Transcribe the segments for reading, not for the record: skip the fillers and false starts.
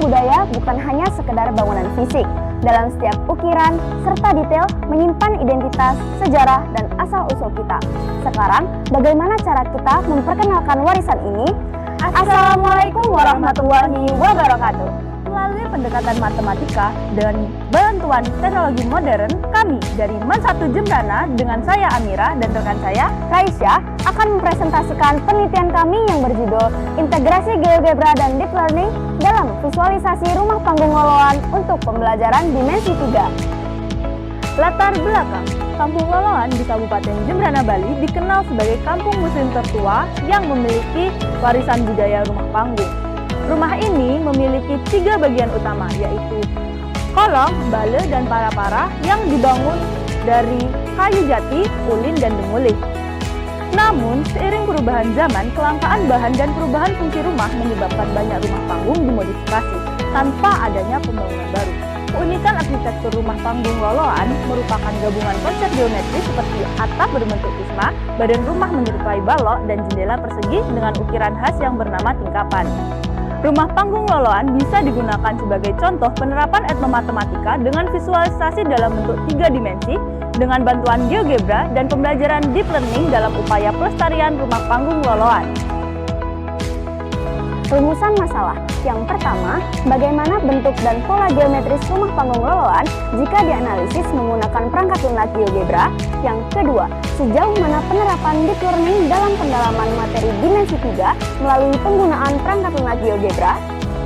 budaya bukan hanya sekedar bangunan fisik. Dalam setiap ukiran serta detail menyimpan identitas, sejarah, dan asal-usul kita. Sekarang, bagaimana cara kita memperkenalkan warisan ini? Assalamualaikum warahmatullahi wabarakatuh. Melalui pendekatan matematika dan bantuan teknologi modern, kami dari MAN 1 Jembrana dengan saya Amira dan rekan saya Raisya akan mempresentasikan penelitian kami yang berjudul Integrasi GeoGebra dan Deep Learning dalam visualisasi rumah panggung Loloan untuk pembelajaran dimensi 3. Latar belakang, Kampung Loloan di Kabupaten Jembrana, Bali dikenal sebagai kampung muslim tertua yang memiliki warisan budaya rumah panggung. Rumah ini memiliki 3 bagian utama, yaitu kolong, bale, dan para-para yang dibangun dari kayu jati, ulin, dan demulih. Namun, seiring perubahan zaman, kelangkaan bahan dan perubahan fungsi rumah menyebabkan banyak rumah panggung dimodifikasi tanpa adanya pembangunan baru. Keunikan arsitektur rumah panggung Loloan merupakan gabungan konsep geometris seperti atap berbentuk prisma, badan rumah menyerupai balok, dan jendela persegi dengan ukiran khas yang bernama tingkapan. Rumah panggung Loloan bisa digunakan sebagai contoh penerapan etnomatematika dengan visualisasi dalam bentuk 3 dimensi dengan bantuan GeoGebra dan pembelajaran Deep Learning dalam upaya pelestarian rumah panggung Loloan. Rumusan masalah. Yang pertama, bagaimana bentuk dan pola geometris rumah panggung Loloan jika dianalisis menggunakan perangkat lunak GeoGebra. Yang kedua, sejauh mana penerapan Deep Learning dalam pendalaman materi dimensi 3 melalui penggunaan perangkat lunak GeoGebra.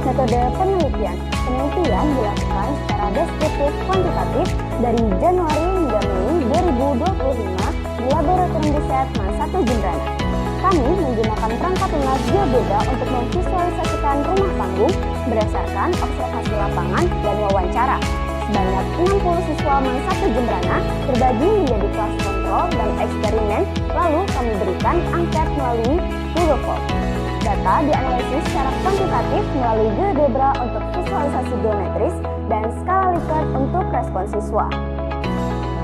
Metode penelitian. Penelitian dilakukan secara deskriptif kuantitatif dari Januari hingga Mei 2025 di Laboratorium Riset MAN 1 Jembrana. Kami menggunakan perangkat lunak GeoGebra untuk memvisualisasikan rumah panggung berdasarkan observasi lapangan dan wawancara. Sebanyak 60 siswa MAN 1 Jembrana terbagi menjadi kelas kontrol dan eksperimen, lalu kami berikan angket melalui Google Form. Data dianalisis secara kuantitatif melalui GeoGebra untuk visualisasi geometris dan skala Likert untuk respon siswa.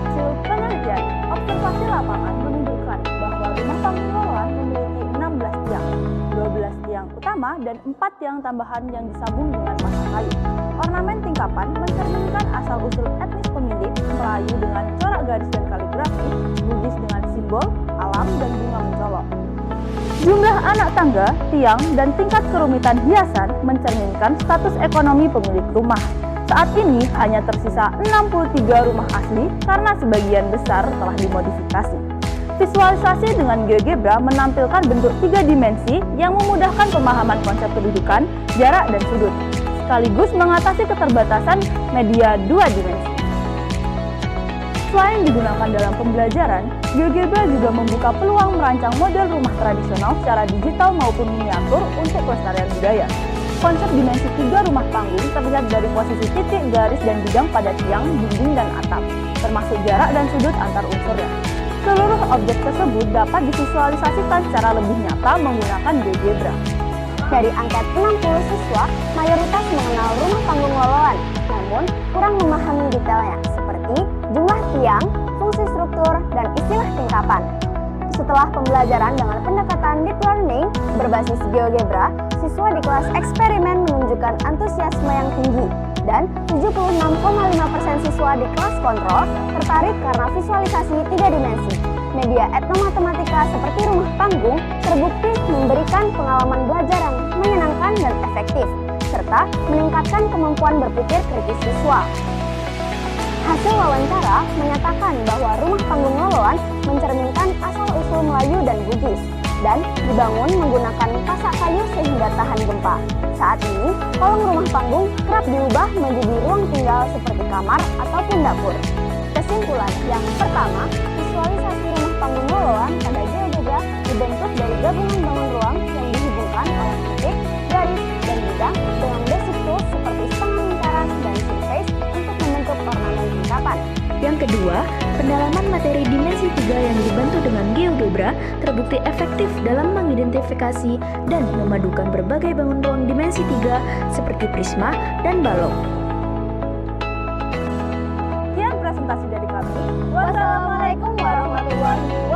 Hasil penelitian, observasi lapangan menunjukkan bahwa rumah panggung Loloan memiliki 16 tiang, 12 tiang utama dan 4 tiang tambahan yang disambung dengan massa kayu. Ornamen tingkapan mencerminkan asal-usul etnis pemilik, Melayu dengan corak garis dan kaligrafi, Bugis dengan simbol, alam, dan bunga mencolok. Jumlah anak tangga, tiang, dan tingkat kerumitan hiasan mencerminkan status ekonomi pemilik rumah. Saat ini hanya tersisa 63 rumah asli karena sebagian besar telah dimodifikasi. Visualisasi dengan GeoGebra menampilkan bentuk 3 dimensi yang memudahkan pemahaman konsep kedudukan, jarak, dan sudut, sekaligus mengatasi keterbatasan media 2 dimensi. Selain digunakan dalam pembelajaran, GeoGebra juga membuka peluang merancang model rumah tradisional secara digital maupun miniatur untuk pelestarian budaya. Konsep dimensi 3 rumah panggung terlihat dari posisi titik, garis, dan bidang pada tiang, dinding, dan atap, termasuk jarak dan sudut antar unsurnya. Seluruh objek tersebut dapat divisualisasikan secara lebih nyata menggunakan GeoGebra. Dari angket 60 siswa, mayoritas mengenal rumah panggung Loloan, namun kurang memahami detailnya, seperti jumlah tiang, fungsi struktur, dan istilah tingkapan. Setelah pembelajaran dengan pendekatan Deep Learning berbasis GeoGebra, siswa di kelas eksperimen menunjukkan antusiasme yang tinggi, dan 76,5% siswa di kelas kontrol tertarik karena visualisasi 3 dimensi. Media etnomatematika seperti rumah panggung terbukti memberikan pengalaman belajar yang menyenangkan dan efektif, serta meningkatkan kemampuan berpikir kritis siswa. Hasil wawancara menyatakan bahwa rumah panggung Loloan mencerminkan asal-usul Melayu dan Bugis, dan dibangun menggunakan pasak kayu sehingga tahan gempa. Saat ini, kolong rumah panggung kerap diubah menjadi ruang tinggal seperti kamar ataupun dapur. Kesimpulan yang pertama, visualisasi rumah panggung Loloan pada GeoGebra dibentuk dari gabungan bangun ruang yang dihubungkan oleh titik, garis, dan bidang dengan basic tools seperti setengah lingkaran dan surface untuk membentuk ornamen tingkapan. Yang kedua, pendalaman materi dimensi 3 yang dibantu dengan GeoGebra terbukti efektif dalam mengidentifikasi dan memadukan berbagai bangun ruang dimensi 3 seperti prisma dan balok. Sekian presentasi dari kami. Wassalamualaikum warahmatullahi wabarakatuh.